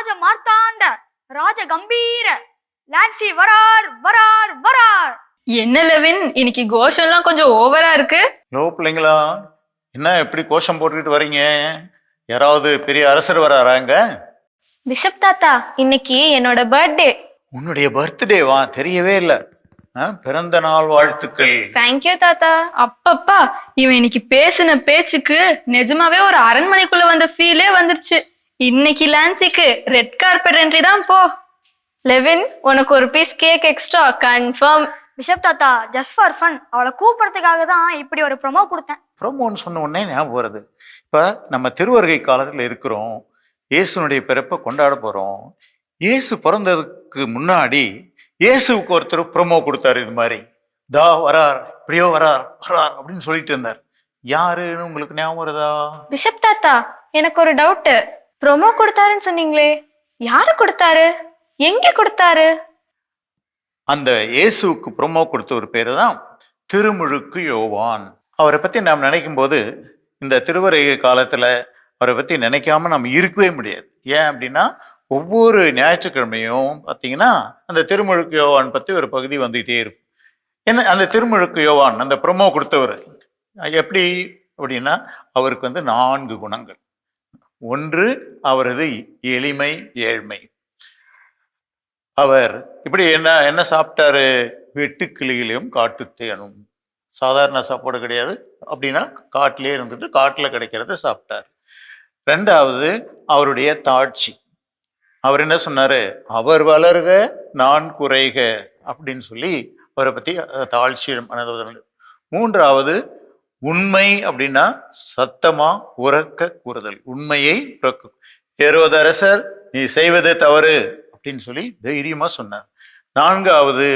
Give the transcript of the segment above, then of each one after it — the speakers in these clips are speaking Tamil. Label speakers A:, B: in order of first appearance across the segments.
A: ராஜ மார்த்தாண்ட ராஜ கம்பீர லான்சி வரார் வரார் வரார்.
B: என்ன லெவின், இன்னைக்கு கோஷம்லாம் கொஞ்சம் ஓவரா இருக்கு.
C: லோ பிள்ளைங்களா, என்ன எப்படி கோஷம் போட்டுக்கிட்டு வரீங்க? யாராவது பெரிய அரசர் வராங்க?
D: பிஷப் தாத்தா, இன்னைக்கு என்னோட பர்த்டே.
C: உன்னுடைய பர்த்டேவா? தெரியவே இல்லை. பிறந்த நாள் வாழ்த்துக்கள்.
D: தேங்க்யூ தாத்தா.
B: அப்பப்பா, இவன் இன்னைக்கு பேசின பேச்சுக்கு நிஜமாவே ஒரு அரண்மனைக்குள்ள வந்த ஃபீலே வந்துருச்சு. இன்னைக்கு லான்சிக்கு ரெட் கார்பெட் என்ட்ரி தான் போ.
D: லெவின், உனக்கு ஒரு piece cake extra confirm.
A: Bishop தாத்தா, ஜஸ்ட் ஃபார் ஃபன், அவளை கூப்பிடுறதுக்காக தான் இப்படி ஒரு ப்ரொமோ கொடுத்தேன்.
C: ப்ரொமோன்னு சொன்ன உடனே ஞாபகம் வருது. இப்போ நம்ம திருவருகை காலத்தில் இருக்கிறோம். இயேசுனுடைய பிறப்பை கொண்டாட போகிறோம். இயேசு பிறந்ததுக்கு முன்னாடி இயேசுக்கு ஒருத்தர் ப்ரொமோ கொடுத்தாரு. இது மாதிரி தா வரார், இப்படியோ வரார் வரார் அப்படின்னு சொல்லிட்டு இருந்தார். யாருன்னு உங்களுக்கு ஞாபகம் வருதா?
D: பிஷப் தாத்தா, எனக்கு ஒரு டவுட். ப்ரோமோ கொடுத்தாருன்னு சொன்னீங்களே, யாரு கொடுத்தாரு, எங்க கொடுத்தாரு?
C: அந்த இயேசுக்கு ப்ரொமோ கொடுத்த ஒரு பேரு தான் திருமுழுக்கு யோவான். அவரை பற்றி நாம் நினைக்கும் போது இந்த திருவருகை காலத்தில் அவரை பற்றி நினைக்காம நம்ம இருக்கவே முடியாது. ஏன் அப்படின்னா, ஒவ்வொரு ஞாயிற்றுக்கிழமையும் பார்த்தீங்கன்னா அந்த திருமுழுக்கு யோவான் பற்றி ஒரு பகுதி வந்துகிட்டே இருக்கும். ஏன்னா அந்த திருமுழுக்கு யோவான் அந்த ப்ரொமோ கொடுத்தவர் எப்படி அப்படின்னா, அவருக்கு 4 குணங்கள். ஒன்று, அவரது எளிமை ஏழ்மை. அவர் இப்படி என்ன சாப்பிட்டாரு? வெட்டுக்கிளிகளையும் காட்டுத்தேனும். சாதாரண சாப்பாடு கிடையாது. அப்படின்னா காட்டிலே இருந்துட்டு காட்டில் கிடைக்கிறத சாப்பிட்டார். 2வது, அவருடைய தாட்சி. அவர் என்ன சொன்னாரு? அவர் வளர்க நான் குறைக அப்படின்னு சொல்லி அவரை பற்றி தாழ்ச்சி. 3வது, உண்மை. அப்படின்னா சத்தமா உறக்க கூறுதல், உண்மையை உறக்க. ஏரோதரசர், நீ செய்வது தவறு அப்படின்னு சொல்லி தைரியமா சொன்னார். 4வது,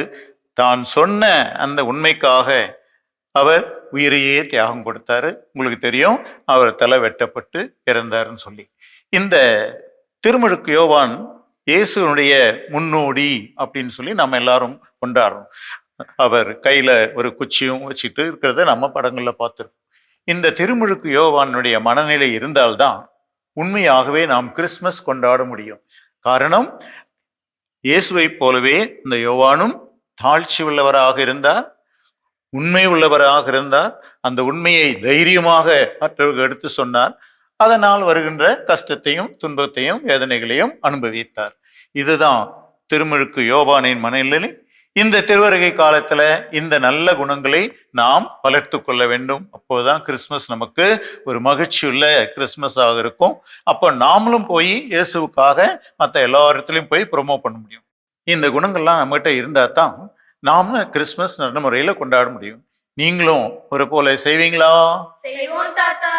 C: தான் சொன்ன அந்த உண்மைக்காக அவர் உயிரையே தியாகம் கொடுத்தாரு. உங்களுக்கு தெரியும், அவர் தலை வெட்டப்பட்டு இறந்தாருன்னு சொல்லி. இந்த திருமுழுக்கு யோவான் இயேசுனுடைய முன்னோடி அப்படின்னு சொல்லி நம்ம எல்லாரும் கொண்டாடுறோம். அவர் கையில ஒரு குச்சியும் வச்சுட்டு இருக்கிறத நம்ம படங்கள்ல பார்த்துருக்கோம். இந்த திருமுழுக்கு யோவானுடைய மனநிலை இருந்தால்தான் உண்மையாகவே நாம் கிறிஸ்மஸ் கொண்டாட முடியும். காரணம், இயேசுவை போலவே இந்த யோவானும் தாழ்ச்சி உள்ளவராக இருந்தார், உண்மை உள்ளவராக இருந்தார். அந்த உண்மையை தைரியமாக மற்றவர்கள் எடுத்து சொன்னார். அதனால் வருகின்ற கஷ்டத்தையும் துன்பத்தையும் வேதனைகளையும் அனுபவித்தார். இதுதான் திருமுழுக்கு யோவானின் மனநிலை. இந்த திருவருகை காலத்துல இந்த நல்ல குணங்களை நாம் வளர்த்து கொள்ள வேண்டும். அப்போதுதான் கிறிஸ்மஸ் நமக்கு ஒரு மகிழ்ச்சியுள்ள கிறிஸ்மஸாக இருக்கும். அப்போ நாமளும் போய் இயேசுவுக்காக மற்ற எல்லா இடத்துலையும் போய் ப்ரொமோ பண்ண முடியும். இந்த குணங்கள்லாம் நம்மகிட்ட இருந்தா தான் நாம கிறிஸ்மஸ் நல்ல முறையில கொண்டாட முடியும். நீங்களும் ஒரு போல செய்வீங்களா?
D: செய்வோம் தாத்தா.